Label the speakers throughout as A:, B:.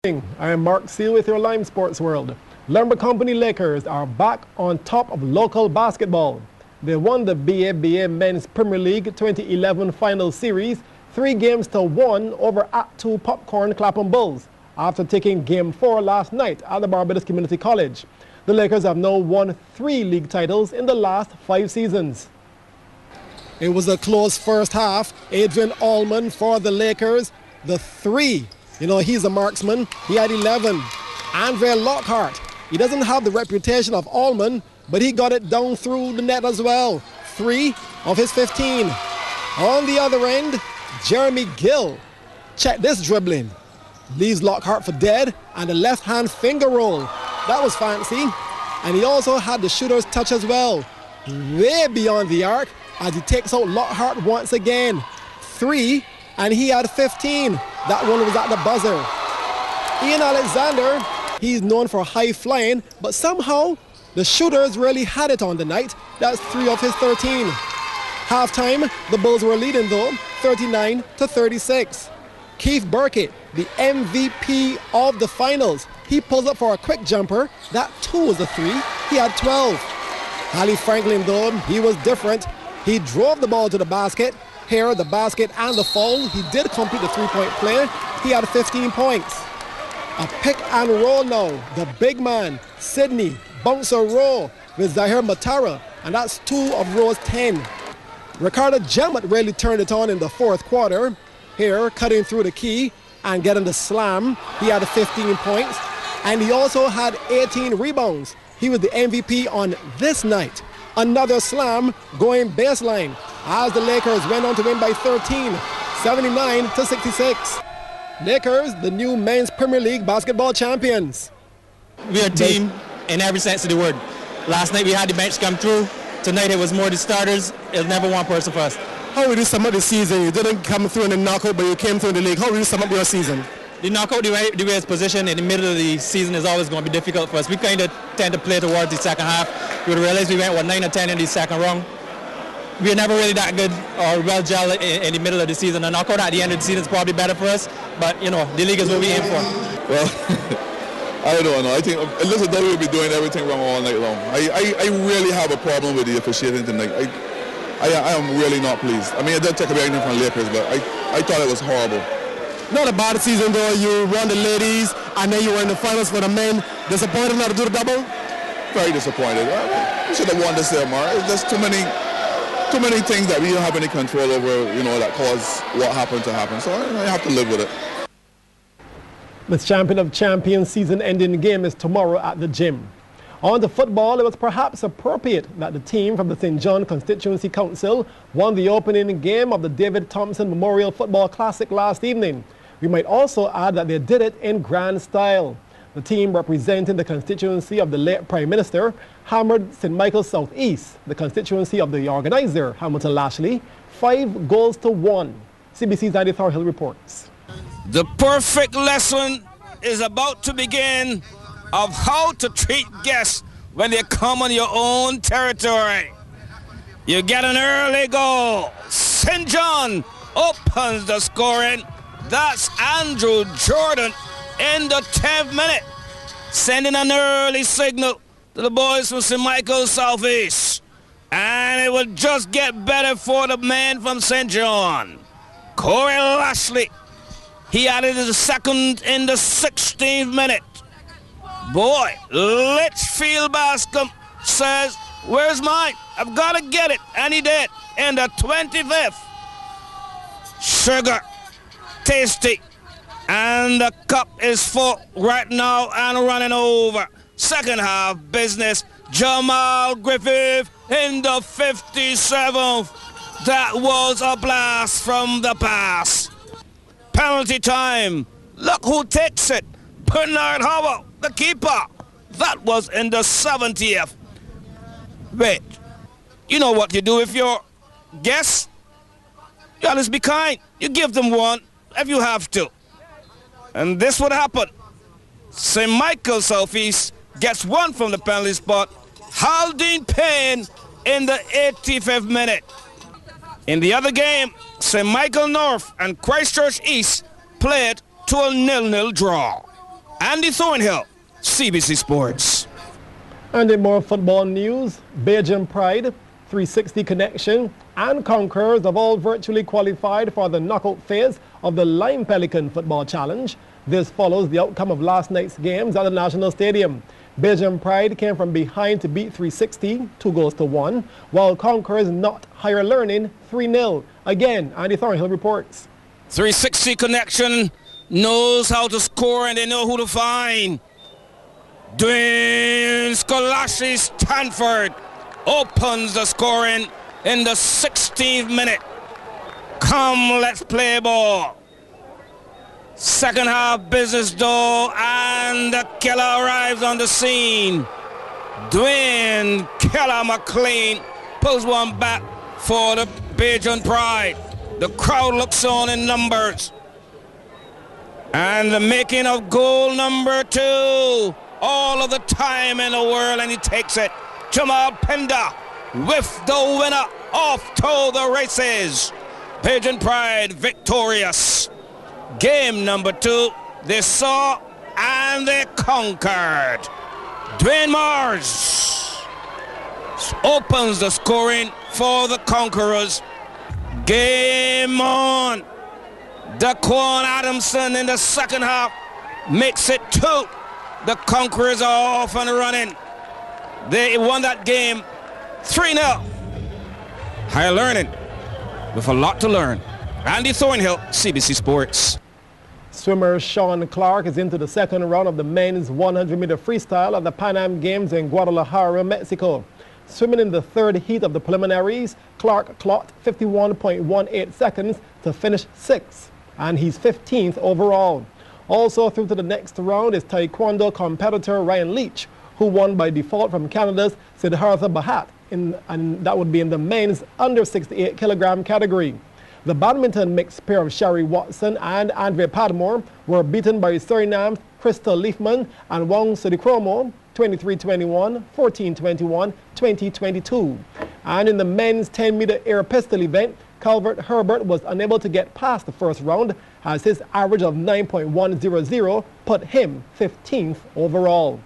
A: I am Mark Seal with your Lime Sports World. Lumber Company Lakers are back on top of local basketball. They won the BABA Men's Premier League 2011 Final Series 3-1 over Oct17 Popcorn Clapham Bulls after taking Game 4 last night at the Barbados Community College. The Lakers have now won 3 league titles in the last 5 seasons. It was a close first half. Adrian Allman for the Lakers, the 3. You know, he's a marksman. He had 11. Andre Lockhart, he doesn't have the reputation of Allman, but he got it down through the net as well. 3 of his 15. On the other end, Jeremy Gill. Check this dribbling. Leaves Lockhart for dead, and a left-hand finger roll. That was fancy. And he also had the shooter's touch as well. Way beyond the arc as he takes out Lockhart once again. 3, and he had 15. That one was at the buzzer. Ian Alexander, he's known for high flying, but somehow the shooters really had it on the night. That's 3 of his 13. Halftime, the Bulls were leading though, 39-36. Keith Burkett, the MVP of the finals. He pulls up for a quick jumper. That too was a 3. He had 12. Ali Franklin though, he was different. He drove the ball to the basket. Here, the basket and the foul. He did complete the 3-point play. He had 15 points. A pick and roll now. The big man, Sydney, bouncer roll with Zahir Matara, and that's 2 of Rowe's 10. Ricardo Jamat really turned it on in the fourth quarter. Here, cutting through the key and getting the slam. He had 15 points, and he also had 18 rebounds. He was the MVP on this night. Another slam going baseline as the Lakers went on to win by 13, 79-66. Lakers, the new men's Premier League basketball champions.
B: We are a team in every sense of the word. Last night we had the bench come through. Tonight it was more the starters. It was never one person for us.
A: How would you sum up the season? You didn't come through in the knockout, but you came through in the league. How would you sum up your season?
B: The knockout, the way it's positioned in the middle of the season is always going to be difficult for us. We kind of tend to play towards the second half. You would realize we went 9 or 10 in the second round. We are never really that good or well gelled in the middle of the season. A knockout at the end of the season is probably better for us, but you know, the league is what we aim for.
C: Well, I don't know. I think it looks as though we'll be doing everything wrong all night long. I really have a problem with the officiating tonight. I am really not pleased. I mean, it does take away anything from Lakers, but I thought it was horrible.
A: Not a bad season though. You won the ladies, and then you were in the finals for the men. Disappointed not to do the double?
C: Very disappointed. We should have won this year, Mark. There's too many things that we don't have any control over, you know, that cause what happened to happen. So I have to live with it.
A: The champion of champions season-ending game is tomorrow at the gym. On to football, it was perhaps appropriate that the team from the St. John Constituency Council won the opening game of the David Thompson Memorial Football Classic last evening. We might also add that they did it in grand style. The team representing the constituency of the late Prime Minister hammered St. Michael South East, the constituency of the organizer, Hamilton Lashley, 5-1. CBC's Andy Thorhill reports.
D: The perfect lesson is about to begin of how to treat guests when they come on your own territory. You get an early goal. St. John opens the scoring. That's Andrew Jordan in the 10th minute, sending an early signal to the boys from St. Michael Southeast. And it will just get better for the man from St. John. Corey Lashley, he added his second in the 16th minute. Boy, Litchfield Bascom says, where's mine? I've got to get it. And he did in the 25th. Sugar, tasty. And the cup is full right now and running over. Second half business. Jamal Griffith in the 57th. That was a blast from the pass. Penalty time. Look who takes it. Bernard Howell, the keeper. That was in the 70th. Wait, you know what you do if you're guests? You always be kind. You give them one if you have to. And this would happen. St. Michael Southeast gets one from the penalty spot. Haldane Payne in the 85th minute. In the other game, St. Michael North and Christchurch East played to a 0-0 draw. Andy Thornhill, CBC Sports.
A: And in more football news, Belgium Pride, 360 Connection, and Conquerors have all virtually qualified for the knockout phase of the Lime Pelican Football Challenge. This follows the outcome of last night's games at the National Stadium. Belgium Pride came from behind to beat 360, 2-1, while Conquerors knocked Higher Learning 3-0. Again, Andy Thornhill reports.
D: 360 Connection knows how to score and they know who to find. Dwayne Scolashi Stanford opens the scoring in the 16th minute. Come, let's play ball. Second half business though, and the killer arrives on the scene. Dwayne Killer McLean pulls one back for the Belgian Pride. The crowd looks on in numbers. And the making of goal number 2. All of the time in the world, and he takes it. Jamal Penda with the winner off to the races. Belgian Pride victorious. Game number 2, they saw and they conquered. Dwayne Mars opens the scoring for the Conquerors. Game on. Daquan Adamson in the second half makes it 2. The Conquerors are off and running. They won that game 3-0. Higher Learning with a lot to learn. Andy Thornhill, CBC Sports.
A: Swimmer Sean Clark is into the second round of the men's 100-meter freestyle at the Pan Am Games in Guadalajara, Mexico. Swimming in the third heat of the preliminaries, Clark clocked 51.18 seconds to finish 6th, and he's 15th overall. Also through to the next round is Taekwondo competitor Ryan Leach, who won by default from Canada's Siddhartha Bhatt, and that would be in the men's under 68 kilogram category. The badminton mixed pair of Shari Watson and Andre Padmore were beaten by Suriname's Crystal Leafman and Wong Sudikromo 23-21, 14-21, 20-22. And in the men's 10-meter air pistol event, Calvert Herbert was unable to get past the first round as his average of 9.100 put him 15th overall.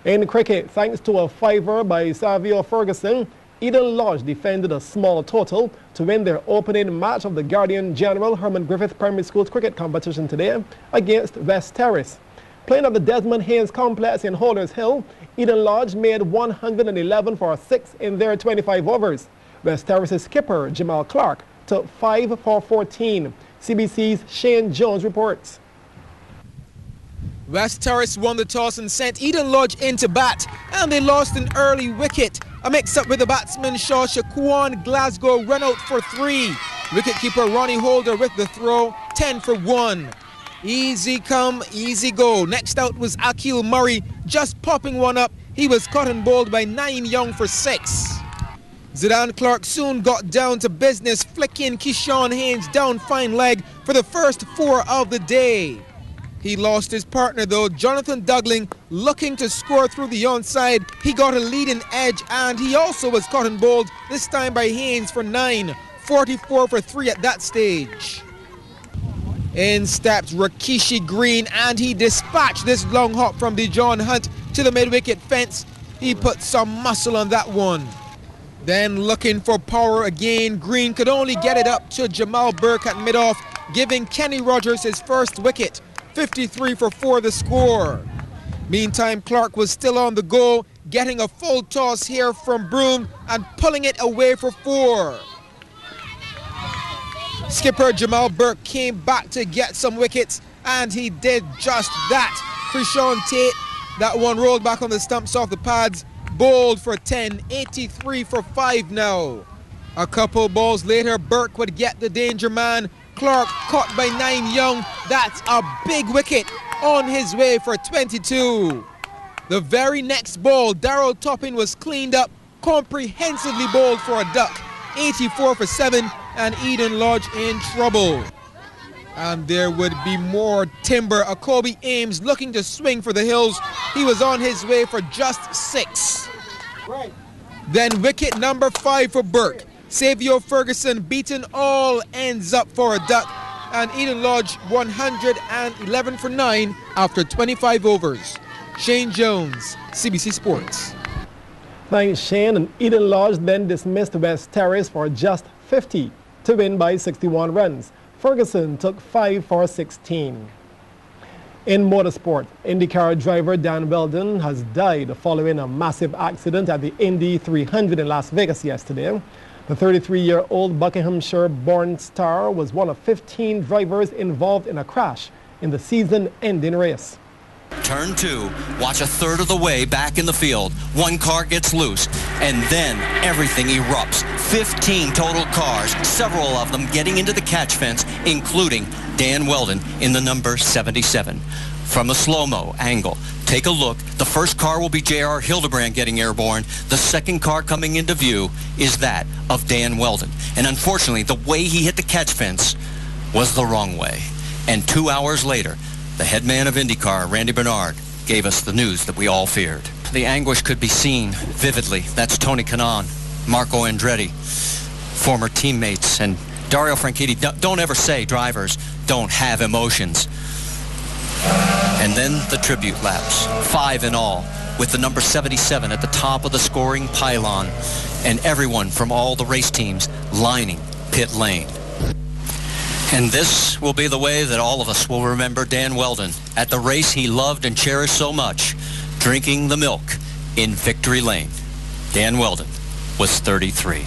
A: In cricket, thanks to a fiver by Savio Ferguson, Eden Lodge defended a small total to win their opening match of the Guardian General Herman Griffith Primary School's cricket competition today against West Terrace. Playing at the Desmond Haynes Complex in Holders Hill, Eden Lodge made 111 for 6 in their 25 overs. West Terrace's skipper Jamal Clark took 5 for 14. CBC's Shane Jones reports.
E: West Terrace won the toss and sent Eden Lodge into bat, and they lost an early wicket. A mix-up with the batsman Shaw Shaquan Glasgow run out for 3. Wicketkeeper Ronnie Holder with the throw, 10 for 1. Easy come, easy go. Next out was Akil Murray, just popping one up. He was caught and bowled by Naeem Young for 6. Zidane Clark soon got down to business, flicking Keyshawn Haynes down fine leg for the first 4 of the day. He lost his partner though, Jonathan Dougling, looking to score through the onside. He got a leading edge and he also was caught and bowled, this time by Haynes for 9, 44 for 3 at that stage. In steps Rikishi Green and he dispatched this long hop from Dejon Hunt to the mid-wicket fence. He put some muscle on that one. Then looking for power again, Green could only get it up to Jamal Burke at mid-off, giving Kenny Rogers his first wicket. 53 for 4 the score. Meantime, Clark was still on the go, getting a full toss here from Broome and pulling it away for 4. Skipper Jamal Burke came back to get some wickets, and he did just that. Krishan Tate, that one rolled back on the stumps off the pads, bowled for 10, 83 for 5 now. A couple balls later, Burke would get the danger man. Clark caught by Naeem Young. That's a big wicket on his way for 22. The very next ball, Darryl Toppin was cleaned up, comprehensively bowled for a duck. 84 for 7, and Eden Lodge in trouble. And there would be more timber. Akobe Ames looking to swing for the hills. He was on his way for just 6. Then wicket number 5 for Burke. Savio Ferguson beaten all ends up for a duck. and Eden Lodge 111 for 9 after 25 overs. Shane Jones, CBC Sports.
A: Thanks, Shane. And Eden Lodge then dismissed West Terrace for just 50 to win by 61 runs. Ferguson took 5 for 16. In motorsport, IndyCar driver Dan Weldon has died following a massive accident at the Indy 300 in Las Vegas yesterday. The 33-year-old Buckinghamshire-born star was one of 15 drivers involved in a crash in the season-ending race.
F: Turn 2, watch a third of the way back in the field. One car gets loose, and then everything erupts. 15 total cars, several of them getting into the catch fence, including Dan Weldon in the number 77. From a slow-mo angle, take a look. The first car will be J.R. Hildebrand getting airborne. The second car coming into view is that of Dan Weldon. And unfortunately, the way he hit the catch fence was the wrong way. And 2 hours later, the head man of IndyCar, Randy Bernard, gave us the news that we all feared. The anguish could be seen vividly. That's Tony Kanaan, Marco Andretti, former teammates, and Dario Franchitti. Don't ever say drivers don't have emotions. And then the tribute laps, 5 in all, with the number 77 at the top of the scoring pylon, and everyone from all the race teams lining pit lane. And this will be the way that all of us will remember Dan Weldon at the race he loved and cherished so much, drinking the milk in Victory Lane. Dan Weldon was 33.